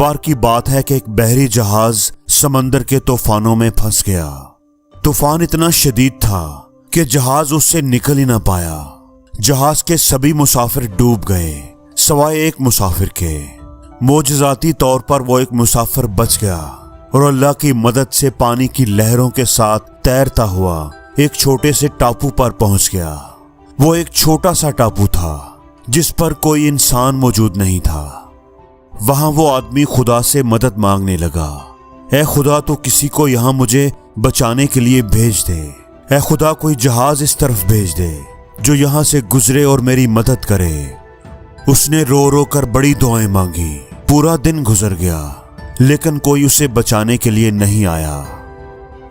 बार की बात है कि एक बहरी जहाज समंदर के तूफानों में फंस गया। तूफान इतना शदीद था कि जहाज उससे निकल ही ना पाया। जहाज के सभी मुसाफिर डूब गए सिवाय एक मुसाफिर के। मोजज़ाती तौर पर वो एक मुसाफिर बच गया और अल्लाह की मदद से पानी की लहरों के साथ तैरता हुआ एक छोटे से टापू पर पहुंच गया। वो एक छोटा सा टापू था जिस पर कोई इंसान मौजूद नहीं था। वहां वो आदमी खुदा से मदद मांगने लगा, ऐ खुदा तो किसी को यहां मुझे बचाने के लिए भेज दे। ऐ खुदा कोई जहाज इस तरफ भेज दे जो यहां से गुजरे और मेरी मदद करे। उसने रो रो कर बड़ी दुआएं मांगी। पूरा दिन गुजर गया लेकिन कोई उसे बचाने के लिए नहीं आया।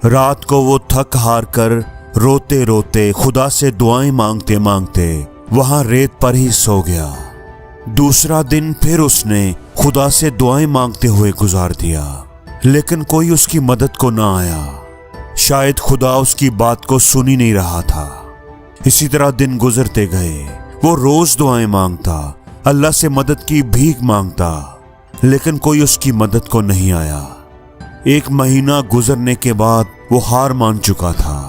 रात को वो थक हार कर रोते रोते खुदा से दुआएं मांगते मांगते वहां रेत पर ही सो गया। दूसरा दिन फिर उसने खुदा से दुआएं मांगते हुए गुजार दिया लेकिन कोई उसकी मदद को ना आया। शायद खुदा उसकी बात को सुन ही नहीं रहा था। इसी तरह दिन गुजरते गए। वो रोज दुआएं मांगता, अल्लाह से मदद की भीख मांगता लेकिन कोई उसकी मदद को नहीं आया। एक महीना गुजरने के बाद वो हार मान चुका था।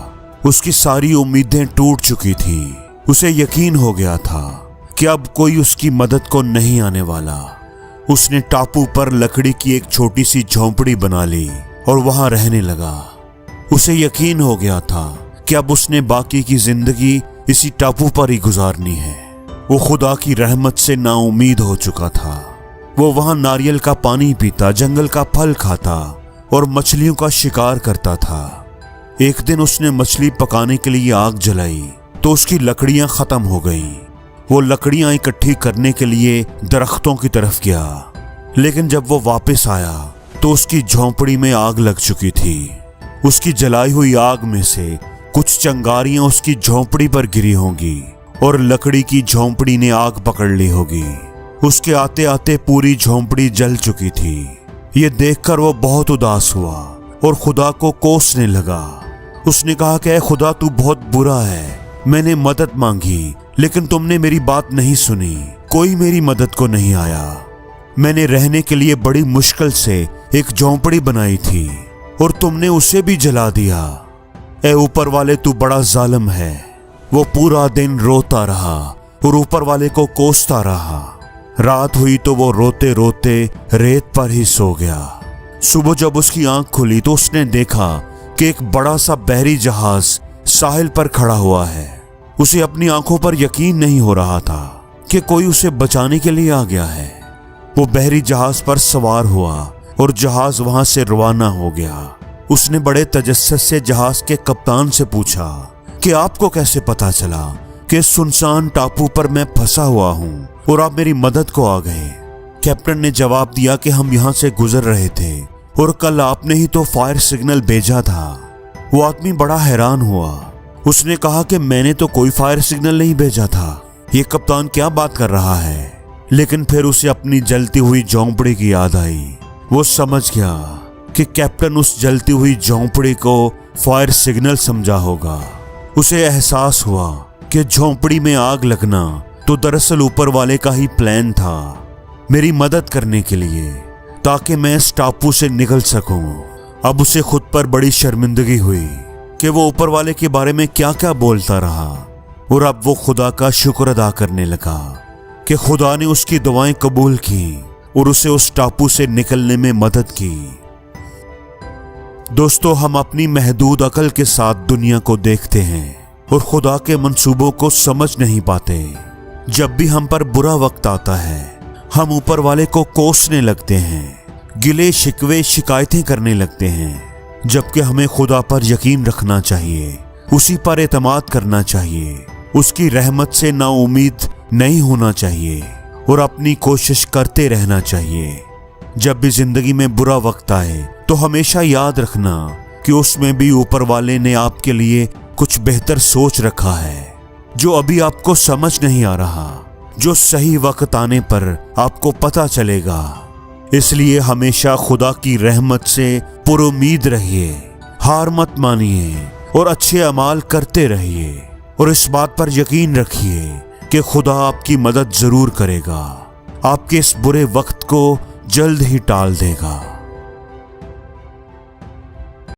उसकी सारी उम्मीदें टूट चुकी थी। उसे यकीन हो गया था कि अब कोई उसकी मदद को नहीं आने वाला। उसने टापू पर लकड़ी की एक छोटी सी झोंपड़ी बना ली और वहां रहने लगा। उसे यकीन हो गया था कि अब उसने बाकी की जिंदगी इसी टापू पर ही गुजारनी है। वो खुदा की रहमत से नाउम्मीद हो चुका था। वो वहां नारियल का पानी पीता, जंगल का फल खाता और मछलियों का शिकार करता था। एक दिन उसने मछली पकाने के लिए आग जलाई तो उसकी लकड़ियां खत्म हो गईं। वो लकड़ियां इकट्ठी करने के लिए दरख्तों की तरफ गया लेकिन जब वो वापस आया तो उसकी झोंपड़ी में आग लग चुकी थी। उसकी जलाई हुई आग में से कुछ चिंगारियां उसकी झोंपड़ी पर गिरी होंगी और लकड़ी की झोंपड़ी ने आग पकड़ ली होगी। उसके आते आते पूरी झोंपड़ी जल चुकी थी। ये देखकर वो बहुत उदास हुआ और खुदा को कोसने लगा। उसने कहा कि ऐ खुदा तू बहुत बुरा है। मैंने मदद मांगी लेकिन तुमने मेरी बात नहीं सुनी। कोई मेरी मदद को नहीं आया। मैंने रहने के लिए बड़ी मुश्किल से एक झोंपड़ी बनाई थी और तुमने उसे भी जला दिया। ऐ ऊपर वाले तू बड़ा जालिम है। वो पूरा दिन रोता रहा और ऊपर वाले को कोसता रहा। रात हुई तो वो रोते रोते रेत पर ही सो गया। सुबह जब उसकी आंख खुली तो उसने देखा कि एक बड़ा सा बहरी जहाज साहिल पर खड़ा हुआ है। उसे अपनी आंखों पर यकीन नहीं हो रहा था कि कोई उसे बचाने के लिए आ गया है। वो बहरी जहाज पर सवार हुआ और जहाज वहां से रवाना हो गया। उसने बड़े तजस्सुस से जहाज के कप्तान से पूछा कि आपको कैसे पता चला कि सुनसान टापू पर मैं फंसा हुआ हूं और आप मेरी मदद को आ गए। कैप्टन ने जवाब दिया कि हम यहां से गुजर रहे थे और कल आपने ही तो फायर सिग्नल भेजा था। वो आदमी बड़ा हैरान हुआ। उसने कहा कि मैंने तो कोई फायर सिग्नल नहीं भेजा था। ये कप्तान क्या बात कर रहा है। लेकिन फिर उसे अपनी जलती हुई झोंपड़ी की याद आई। वो समझ गया कि कैप्टन उस जलती हुई झोंपड़ी को फायर सिग्नल समझा होगा। उसे एहसास हुआ कि झोंपड़ी में आग लगना तो दरअसल ऊपर वाले का ही प्लान था, मेरी मदद करने के लिए, ताकि मैं इस टापू से निकल सकूं। अब उसे खुद पर बड़ी शर्मिंदगी हुई कि वो ऊपर वाले के बारे में क्या क्या बोलता रहा और अब वो खुदा का शुक्र अदा करने लगा कि खुदा ने उसकी दुआएं कबूल की और उसे उस टापू से निकलने में मदद की। दोस्तों, हम अपनी महदूद अकल के साथ दुनिया को देखते हैं और खुदा के मंसूबों को समझ नहीं पाते। जब भी हम पर बुरा वक्त आता है हम ऊपर वाले को कोसने लगते हैं, गिले शिकवे शिकायतें करने लगते हैं, जबकि हमें खुदा पर यकीन रखना चाहिए, उसी पर एतमाद करना चाहिए, उसकी रहमत से नाउम्मीद नहीं होना चाहिए और अपनी कोशिश करते रहना चाहिए। जब भी जिंदगी में बुरा वक्त आए तो हमेशा याद रखना कि उसमें भी ऊपर वाले ने आपके लिए कुछ बेहतर सोच रखा है जो अभी आपको समझ नहीं आ रहा, जो सही वक्त आने पर आपको पता चलेगा। इसलिए हमेशा खुदा की रहमत से पुरुमीद रहिए, हार मत मानिए और अच्छे अमाल करते रहिए और इस बात पर यकीन रखिए कि खुदा आपकी मदद जरूर करेगा। आपके इस बुरे वक्त को जल्द ही टाल देगा।